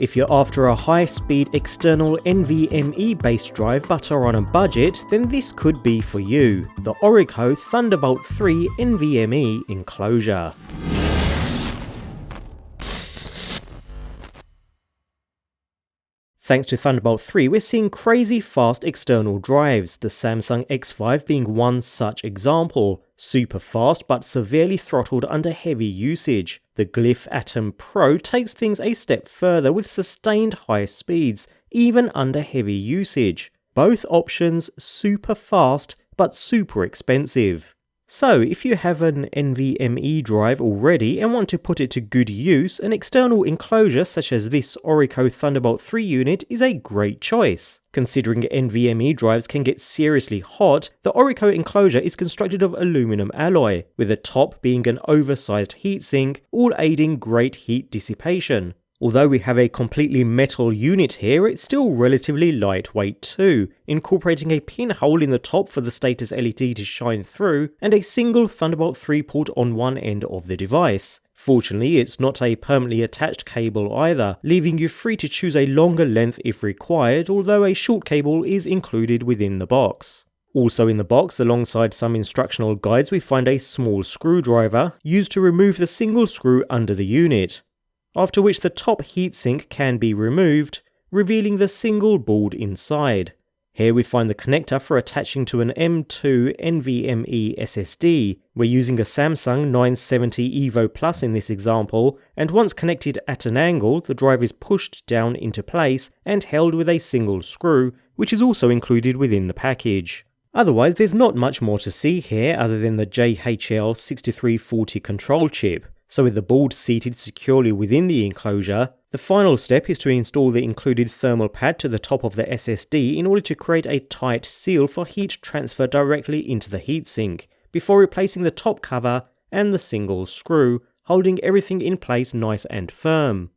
If you're after a high-speed external NVMe based drive but are on a budget, then this could be for you, the ORICO Thunderbolt 3 NVMe Enclosure. Thanks to Thunderbolt 3, we're seeing crazy fast external drives, the Samsung X5 being one such example. Super fast but severely throttled under heavy usage. The Glyph Atom Pro takes things a step further with sustained high speeds, even under heavy usage. Both options super fast but super expensive. So, if you have an NVMe drive already and want to put it to good use, an external enclosure such as this ORICO Thunderbolt 3 unit is a great choice. Considering NVMe drives can get seriously hot, the ORICO enclosure is constructed of aluminum alloy, with the top being an oversized heatsink, all aiding great heat dissipation. Although we have a completely metal unit here, it's still relatively lightweight too, incorporating a pinhole in the top for the status LED to shine through, and a single Thunderbolt 3 port on one end of the device. Fortunately, it's not a permanently attached cable either, leaving you free to choose a longer length if required, although a short cable is included within the box. Also in the box, alongside some instructional guides, we find a small screwdriver, used to remove the single screw under the unit. After which the top heatsink can be removed, revealing the single board inside. Here we find the connector for attaching to an M.2 NVMe SSD. We're using a Samsung 970 EVO Plus in this example, and once connected at an angle, the drive is pushed down into place and held with a single screw, which is also included within the package. Otherwise, there's not much more to see here other than the JHL6340 control chip. So with the board seated securely within the enclosure, the final step is to install the included thermal pad to the top of the SSD in order to create a tight seal for heat transfer directly into the heatsink, before replacing the top cover and the single screw, holding everything in place nice and firm.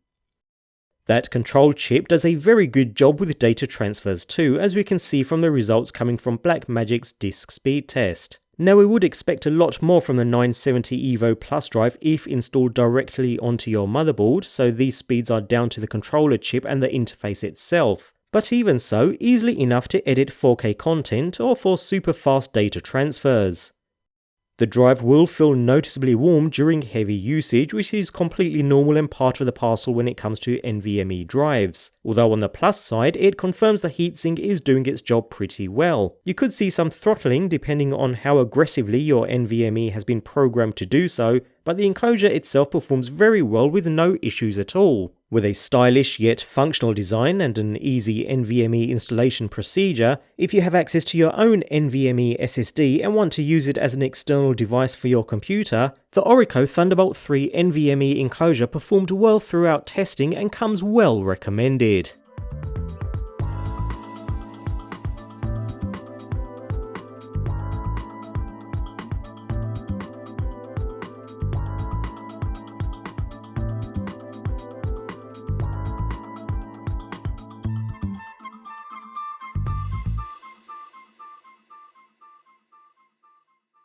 That control chip does a very good job with data transfers too, as we can see from the results coming from Blackmagic's disk speed test. Now we would expect a lot more from the 970 EVO Plus drive if installed directly onto your motherboard, so these speeds are down to the controller chip and the interface itself. But even so, easily enough to edit 4K content or for super fast data transfers. The drive will feel noticeably warm during heavy usage, which is completely normal and part of the parcel when it comes to NVMe drives. Although on the plus side, it confirms the heatsink is doing its job pretty well. You could see some throttling depending on how aggressively your NVMe has been programmed to do so, but the enclosure itself performs very well with no issues at all. With a stylish yet functional design and an easy NVMe installation procedure, if you have access to your own NVMe SSD and want to use it as an external device for your computer, the ORICO Thunderbolt 3 NVMe enclosure performed well throughout testing and comes well recommended.